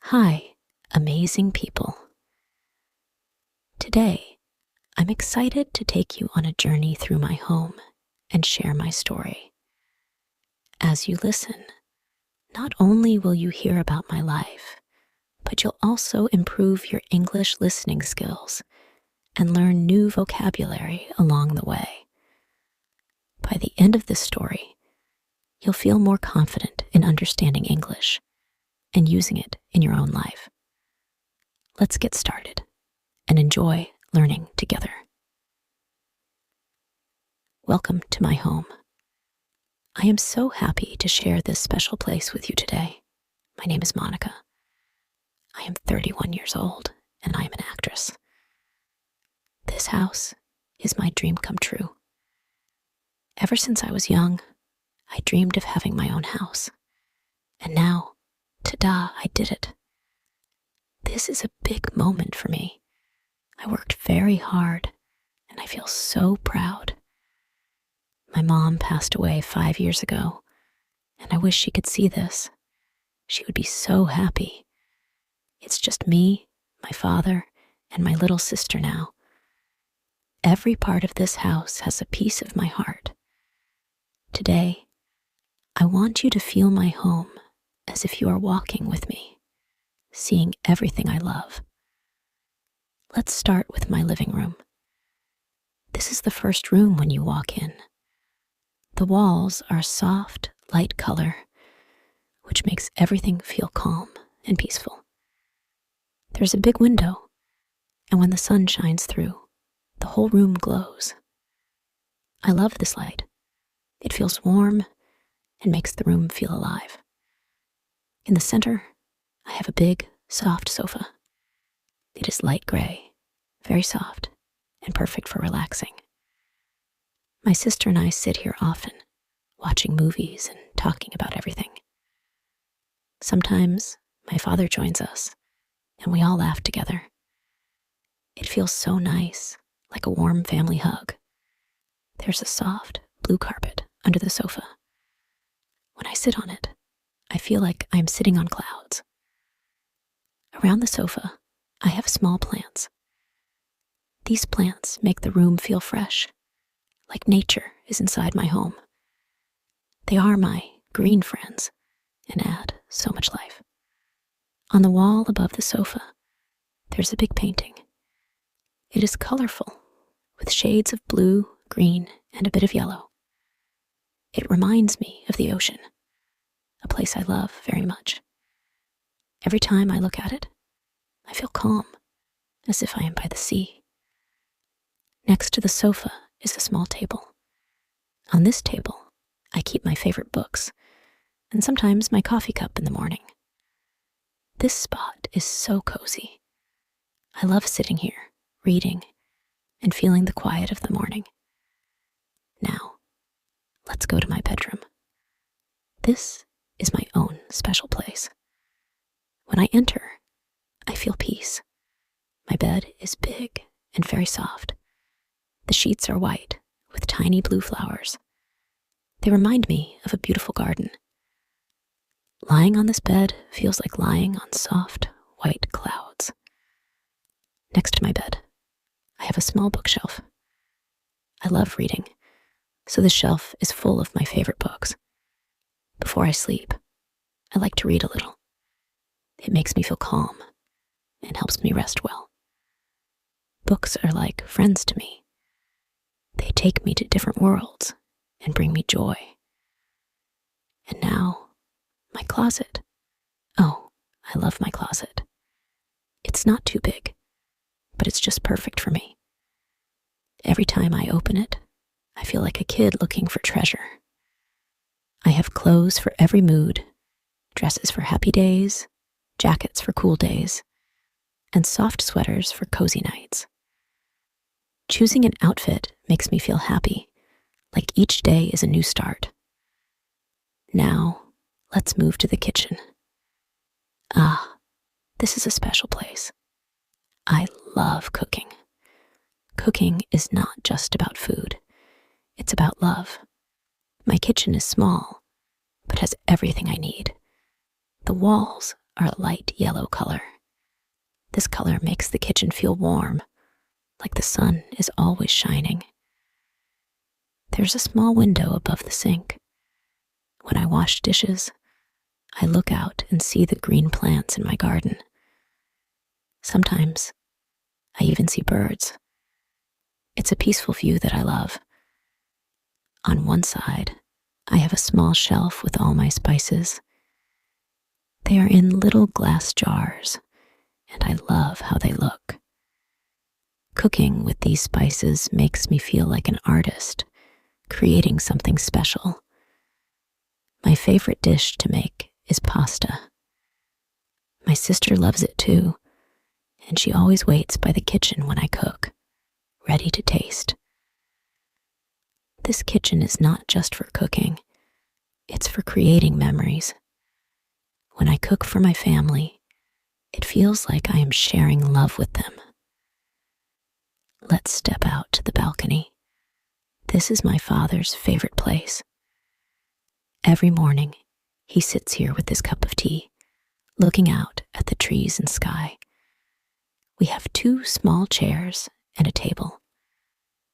Hi, amazing people. Today, I'm excited to take you on a journey through my home and share my story. As you listen, not only will you hear about my life, but you'll also improve your English listening skills and learn new vocabulary along the way. By the end of this story, you'll feel more confident in understanding English and using it in your own life. Let's get started and enjoy learning together. Welcome to my home. I am so happy to share this special place with you today. My name is Monica. I am 31 years old and I am an actress. This house is my dream come true. Ever since I was young, I dreamed of having my own house. And now, ta-da, I did it. This is a big moment for me. I worked very hard and I feel so proud. My mom passed away 5 years ago, and I wish she could see this. She would be so happy. It's just me, my father, and my little sister now. Every part of this house has a piece of my heart. Today, I want you to feel my home as if you are walking with me, seeing everything I love. Let's start with my living room. This is the first room when you walk in. The walls are a soft, light color, which makes everything feel calm and peaceful. There's a big window, and when the sun shines through, the whole room glows. I love this light. It feels warm and makes the room feel alive. In the center, I have a big, soft sofa. It is light gray, very soft, and perfect for relaxing. My sister and I sit here often, watching movies and talking about everything. Sometimes my father joins us, and we all laugh together. It feels so nice, like a warm family hug. There's a soft, blue carpet under the sofa. When I sit on it, I feel like I'm sitting on clouds. Around the sofa, I have small plants. These plants make the room feel fresh, like nature is inside my home. They are my green friends and add so much life. On the wall above the sofa, there's a big painting. It is colorful, with shades of blue, green, and a bit of yellow. It reminds me of the ocean, a place I love very much. Every time I look at it, I feel calm, as if I am by the sea. Next to the sofa is a small table. On this table, I keep my favorite books, and sometimes my coffee cup in the morning. This spot is so cozy. I love sitting here, reading, and feeling the quiet of the morning. Now, let's go to my bedroom. This is my own special place. When I enter, I feel peace. My bed is big and very soft. The sheets are white with tiny blue flowers. They remind me of a beautiful garden. Lying on this bed feels like lying on soft, white clouds. Next to my bed, I have a small bookshelf. I love reading, so the shelf is full of my favorite books. Before I sleep, I like to read a little. It makes me feel calm and helps me rest well. Books are like friends to me. They take me to different worlds and bring me joy. And now, my closet. Oh, I love my closet. It's not too big, but it's just perfect for me. Every time I open it, I feel like a kid looking for treasure. I have clothes for every mood, dresses for happy days, jackets for cool days, and soft sweaters for cozy nights. Choosing an outfit makes me feel happy, like each day is a new start. Now, let's move to the kitchen. Ah, this is a special place. I love cooking. Cooking is not just about food. It's about love. My kitchen is small, but has everything I need. The walls are a light yellow color. This color makes the kitchen feel warm, like the sun is always shining. There's a small window above the sink. When I wash dishes, I look out and see the green plants in my garden. Sometimes I even see birds. It's a peaceful view that I love. On one side, I have a small shelf with all my spices. They are in little glass jars, and I love how they look. Cooking with these spices makes me feel like an artist, creating something special. My favorite dish to make is pasta. My sister loves it too, and she always waits by the kitchen when I cook, ready to taste. This kitchen is not just for cooking, it's for creating memories. When I cook for my family, it feels like I am sharing love with them. Let's step out to the balcony. This is my father's favorite place. Every morning, he sits here with his cup of tea, looking out at the trees and sky. We have 2 small chairs and a table.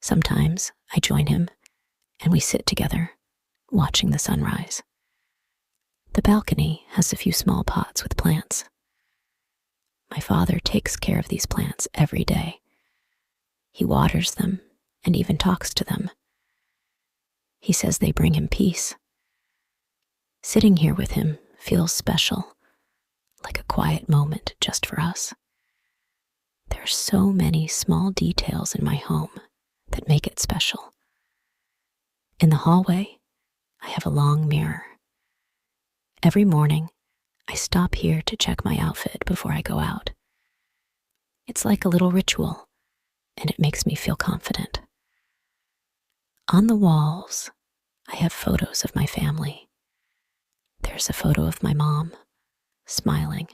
Sometimes I join him, and we sit together, watching the sunrise. The balcony has a few small pots with plants. My father takes care of these plants every day. He waters them and even talks to them. He says they bring him peace. Sitting here with him feels special, like a quiet moment just for us. There are so many small details in my home that make it special. In the hallway, I have a long mirror. Every morning, I stop here to check my outfit before I go out. It's like a little ritual, and it makes me feel confident. On the walls, I have photos of my family. There's a photo of my mom, smiling.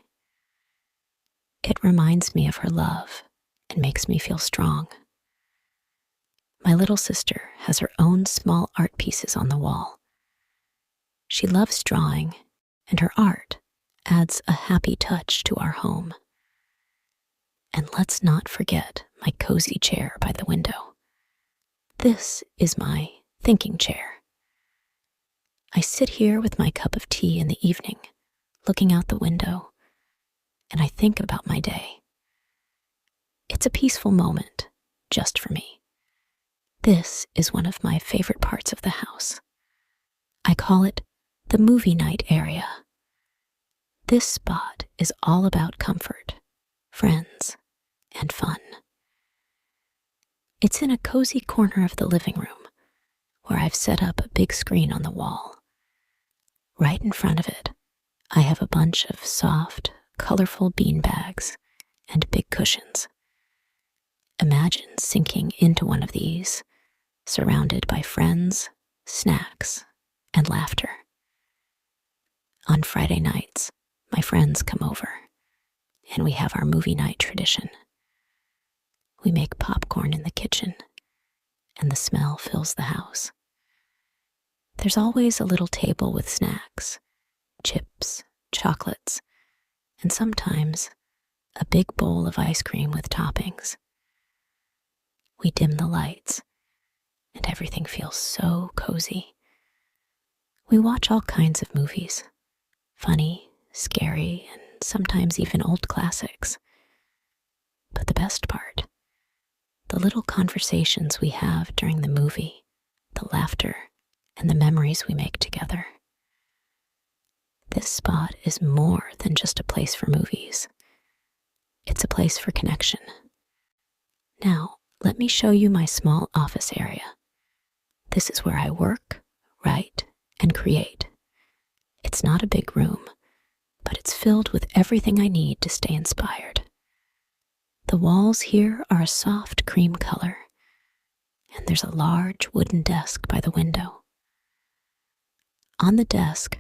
It reminds me of her love and makes me feel strong. My little sister has her own small art pieces on the wall. She loves drawing, and her art adds a happy touch to our home. And let's not forget my cozy chair by the window. This is my thinking chair. I sit here with my cup of tea in the evening, looking out the window, and I think about my day. It's a peaceful moment, just for me. This is one of my favorite parts of the house. I call it the movie night area. This spot is all about comfort, friends, and fun. It's in a cozy corner of the living room, where I've set up a big screen on the wall. Right in front of it, I have a bunch of soft, colorful bean bags and big cushions. Imagine sinking into one of these, surrounded by friends, snacks, and laughter. On Friday nights, my friends come over, and we have our movie night tradition. We make popcorn in the kitchen, and the smell fills the house. There's always a little table with snacks, chips, chocolates, and sometimes a big bowl of ice cream with toppings. We dim the lights, and everything feels so cozy. We watch all kinds of movies, funny, scary, and sometimes even old classics. But the best part, the little conversations we have during the movie, the laughter, and the memories we make together. This spot is more than just a place for movies. It's a place for connection. Now, let me show you my small office area. This is where I work, write, and create. It's not a big room, but it's filled with everything I need to stay inspired. The walls here are a soft cream color, and there's a large wooden desk by the window. On the desk,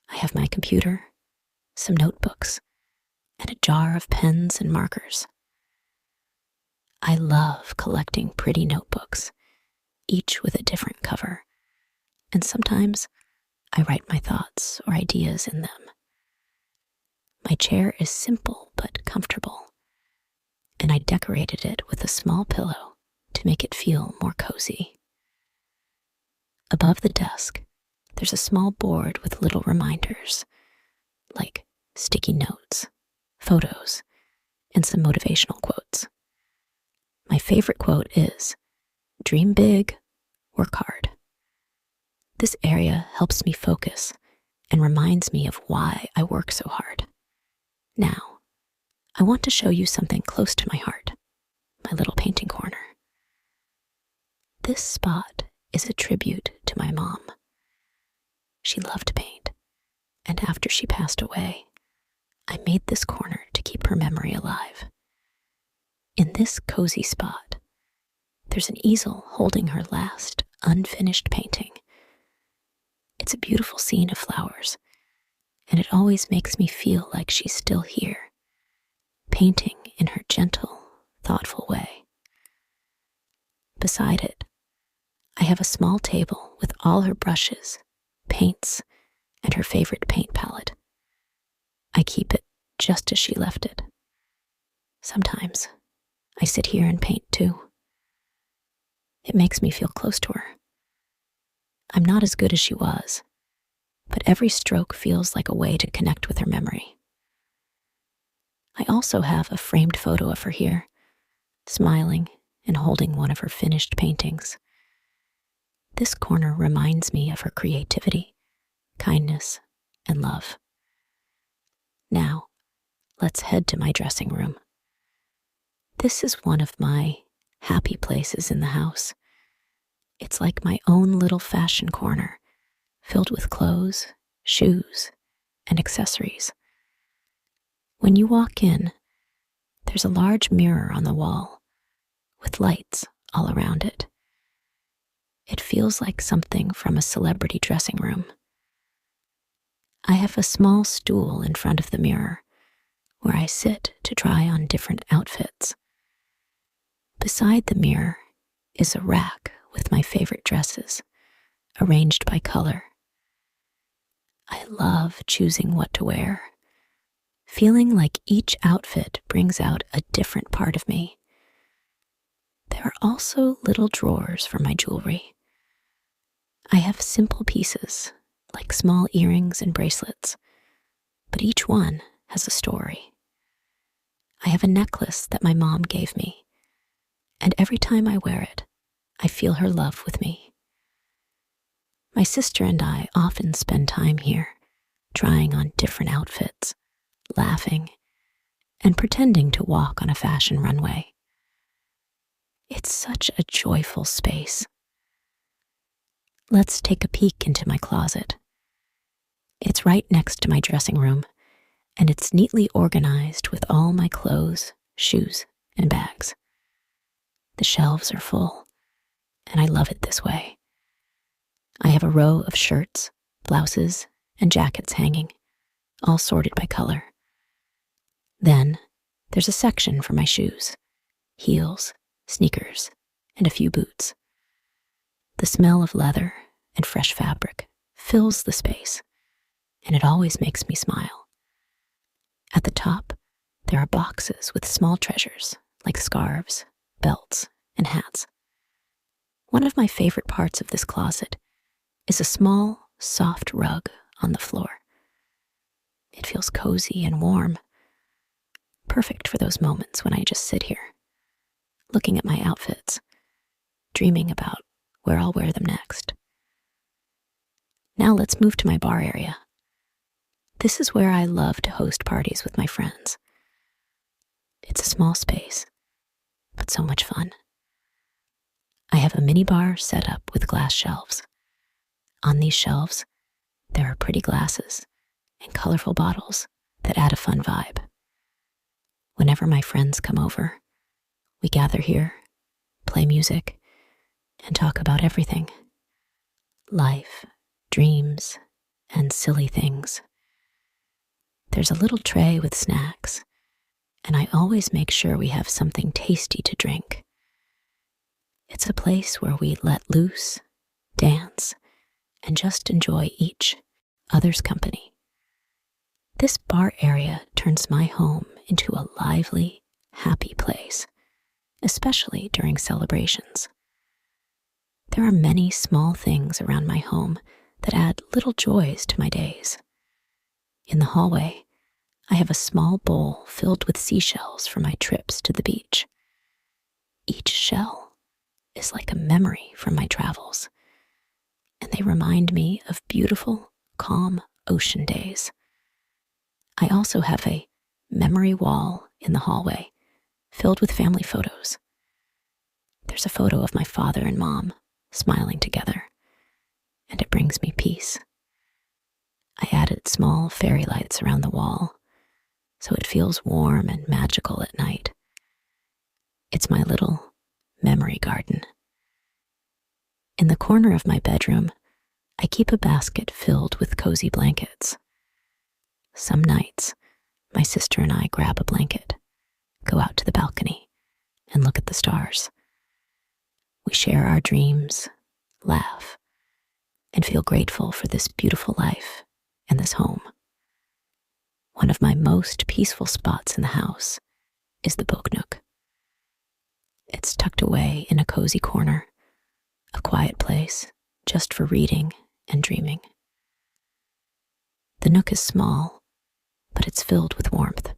I have my computer, some notebooks, and a jar of pens and markers. I love collecting pretty notebooks, each with a different cover, and sometimes I write my thoughts or ideas in them. My chair is simple but comfortable, and I decorated it with a small pillow to make it feel more cozy. Above the desk, there's a small board with little reminders, like sticky notes, photos, and some motivational quotes. My favorite quote is, "Dream big, work hard." This area helps me focus and reminds me of why I work so hard. Now, I want to show you something close to my heart, my little painting corner. This spot is a tribute to my mom. She loved to paint, and after she passed away, I made this corner to keep her memory alive. In this cozy spot, there's an easel holding her last unfinished painting. It's a beautiful scene of flowers, and it always makes me feel like she's still here, painting in her gentle, thoughtful way. Beside it, I have a small table with all her brushes, paints, and her favorite paint palette. I keep it just as she left it. Sometimes I sit here and paint too. It makes me feel close to her. I'm not as good as she was, but every stroke feels like a way to connect with her memory. I also have a framed photo of her here, smiling and holding one of her finished paintings. This corner reminds me of her creativity, kindness, and love. Now, let's head to my dressing room. This is one of my happy places in the house. It's like my own little fashion corner, filled with clothes, shoes, and accessories. When you walk in, there's a large mirror on the wall, with lights all around it. It feels like something from a celebrity dressing room. I have a small stool in front of the mirror, where I sit to try on different outfits. Beside the mirror is a rack with my favorite dresses, arranged by color. I love choosing what to wear, feeling like each outfit brings out a different part of me. There are also little drawers for my jewelry. I have simple pieces, like small earrings and bracelets, but each one has a story. I have a necklace that my mom gave me, and every time I wear it, I feel her love with me. My sister and I often spend time here, trying on different outfits, laughing, and pretending to walk on a fashion runway. It's such a joyful space. Let's take a peek into my closet. It's right next to my dressing room, and it's neatly organized with all my clothes, shoes, and bags. The shelves are full, and I love it this way. I have a row of shirts, blouses, and jackets hanging, all sorted by color. Then, there's a section for my shoes, heels, sneakers, and a few boots. The smell of leather and fresh fabric fills the space, and it always makes me smile. At the top, there are boxes with small treasures like scarves, belts, and hats. One of my favorite parts of this closet is a small, soft rug on the floor. It feels cozy and warm, perfect for those moments when I just sit here, looking at my outfits, dreaming about where I'll wear them next. Now let's move to my bar area. This is where I love to host parties with my friends. It's a small space, but so much fun. I have a mini bar set up with glass shelves. On these shelves, there are pretty glasses and colorful bottles that add a fun vibe. Whenever my friends come over, we gather here, play music, and talk about everything. Life, dreams, and silly things. There's a little tray with snacks, and I always make sure we have something tasty to drink. It's a place where we let loose, dance, and just enjoy each other's company. This bar area turns my home into a lively, happy place, especially during celebrations. There are many small things around my home that add little joys to my days. In the hallway, I have a small bowl filled with seashells from my trips to the beach. Each shell is like a memory from my travels, and they remind me of beautiful, calm ocean days. I also have a memory wall in the hallway filled with family photos. There's a photo of my father and mom smiling together, and it brings me peace. I added small fairy lights around the wall, so it feels warm and magical at night. It's my little memory garden. In the corner of my bedroom, I keep a basket filled with cozy blankets. Some nights, my sister and I grab a blanket, go out to the balcony, and look at the stars. We share our dreams, laugh, and feel grateful for this beautiful life and this home. One of my most peaceful spots in the house is the book nook. It's tucked away in a cozy corner, a quiet place just for reading and dreaming. The nook is small, but it's filled with warmth.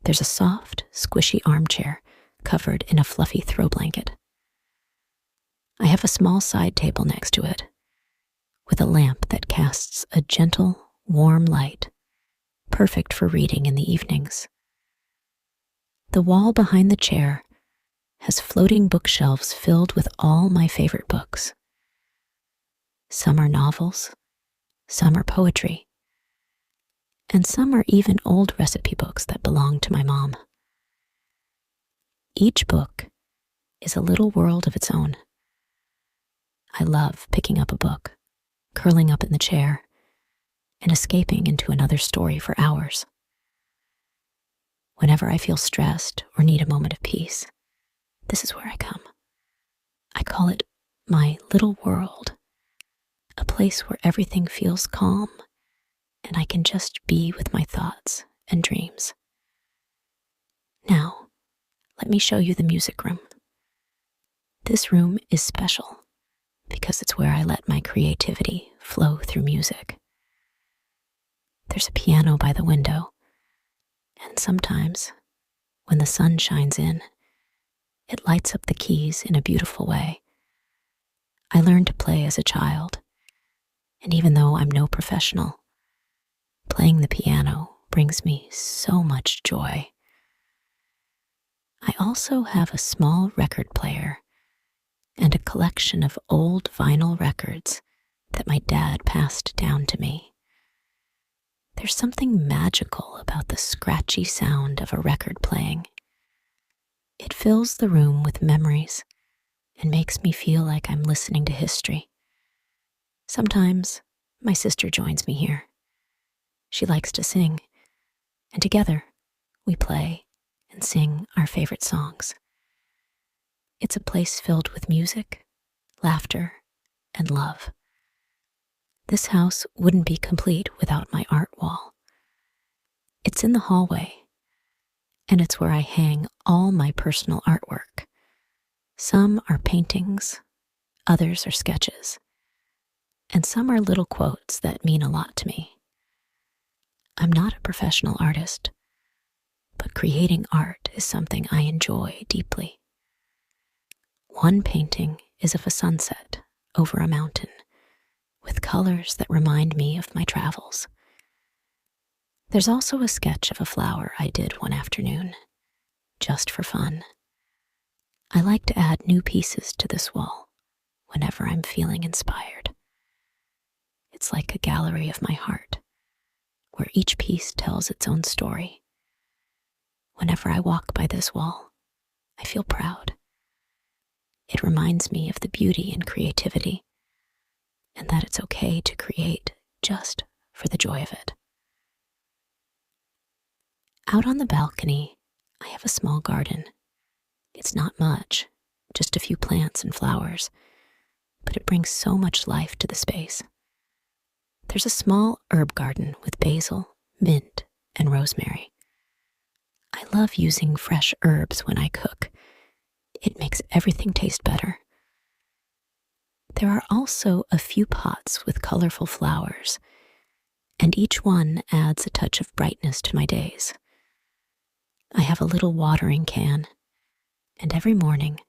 There's a soft, squishy armchair covered in a fluffy throw blanket. I have a small side table next to it, with a lamp that casts a gentle, warm light, perfect for reading in the evenings. The wall behind the chair has floating bookshelves filled with all my favorite books. Some are novels, some are poetry, and some are even old recipe books that belong to my mom. Each book is a little world of its own. I love picking up a book, curling up in the chair, and escaping into another story for hours. Whenever I feel stressed or need a moment of peace, this is where I come. I call it my little world, a place where everything feels calm and I can just be with my thoughts and dreams. Now, let me show you the music room. This room is special because it's where I let my creativity flow through music. There's a piano by the window, and sometimes, when the sun shines in, it lights up the keys in a beautiful way. I learned to play as a child, and even though I'm no professional, playing the piano brings me so much joy. I also have a small record player and a collection of old vinyl records that my dad passed down to me. There's something magical about the scratchy sound of a record playing. It fills the room with memories and makes me feel like I'm listening to history. Sometimes my sister joins me here. She likes to sing, and together we play and sing our favorite songs. It's a place filled with music, laughter, and love. This house wouldn't be complete without my art wall. It's in the hallway, and it's where I hang all my personal artwork. Some are paintings, others are sketches, and some are little quotes that mean a lot to me. I'm not a professional artist, but creating art is something I enjoy deeply. One painting is of a sunset over a mountain with colors that remind me of my travels. There's also a sketch of a flower I did one afternoon, just for fun. I like to add new pieces to this wall whenever I'm feeling inspired. It's like a gallery of my heart, where each piece tells its own story. Whenever I walk by this wall, I feel proud. It reminds me of the beauty and creativity, and that it's okay to create just for the joy of it. Out on the balcony, I have a small garden. It's not much, just a few plants and flowers, but it brings so much life to the space. There's a small herb garden with basil, mint, and rosemary. I love using fresh herbs when I cook. It makes everything taste better. There are also a few pots with colorful flowers, and each one adds a touch of brightness to my days. I have a little watering can, and every morning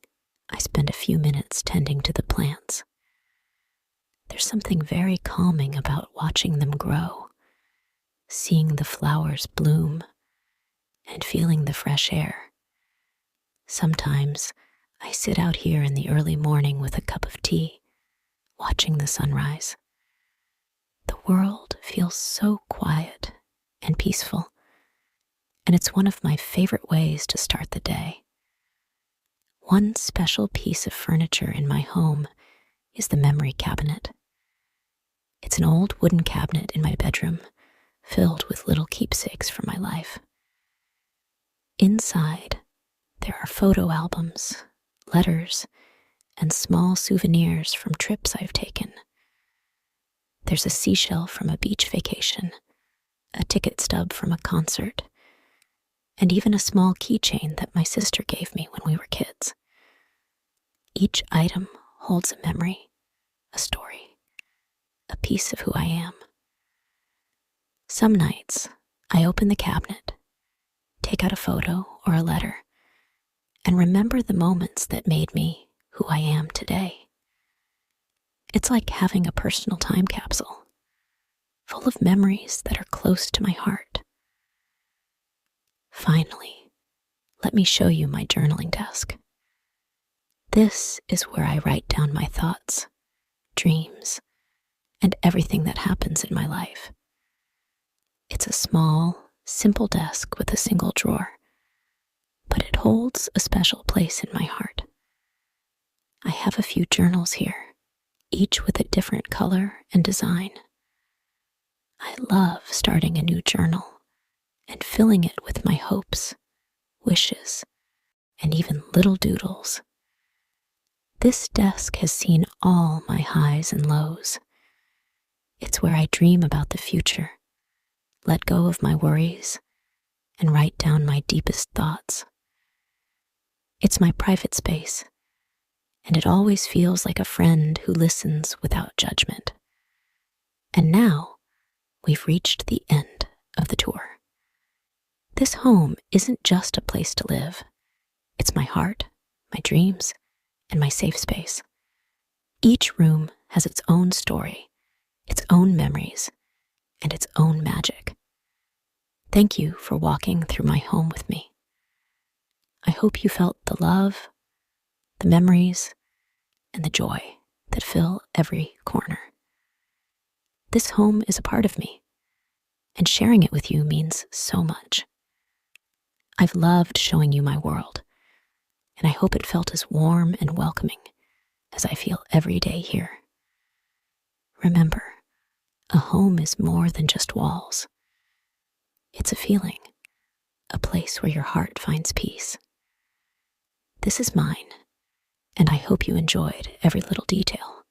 I spend a few minutes tending to the plants. There's something very calming about watching them grow, seeing the flowers bloom, and feeling the fresh air. Sometimes I sit out here in the early morning with a cup of tea, watching the sunrise. The world feels so quiet and peaceful, and it's one of my favorite ways to start the day. One special piece of furniture in my home is the memory cabinet. It's an old wooden cabinet in my bedroom, filled with little keepsakes from my life. Inside, there are photo albums, letters, and small souvenirs from trips I've taken. There's a seashell from a beach vacation, a ticket stub from a concert, and even a small keychain that my sister gave me when we were kids. Each item holds a memory, a story, a piece of who I am. Some nights, I open the cabinet, take out a photo or a letter, and remember the moments that made me who I am today. It's like having a personal time capsule, full of memories that are close to my heart. Finally, let me show you my journaling desk. This is where I write down my thoughts, dreams, and everything that happens in my life. It's a small, simple desk with a single drawer, but it holds a special place in my heart. I have a few journals here, each with a different color and design. I love starting a new journal and filling it with my hopes, wishes, and even little doodles. This desk has seen all my highs and lows. It's where I dream about the future, let go of my worries, and write down my deepest thoughts. It's my private space, and it always feels like a friend who listens without judgment. And now, we've reached the end of the tour. This home isn't just a place to live. It's my heart, my dreams, and my safe space. Each room has its own story, its own memories, and its own magic. Thank you for walking through my home with me. I hope you felt the love, the memories, and the joy that fill every corner. This home is a part of me, and sharing it with you means so much. I've loved showing you my world, and I hope it felt as warm and welcoming as I feel every day here. Remember, a home is more than just walls. It's a feeling, a place where your heart finds peace. This is mine, and I hope you enjoyed every little detail.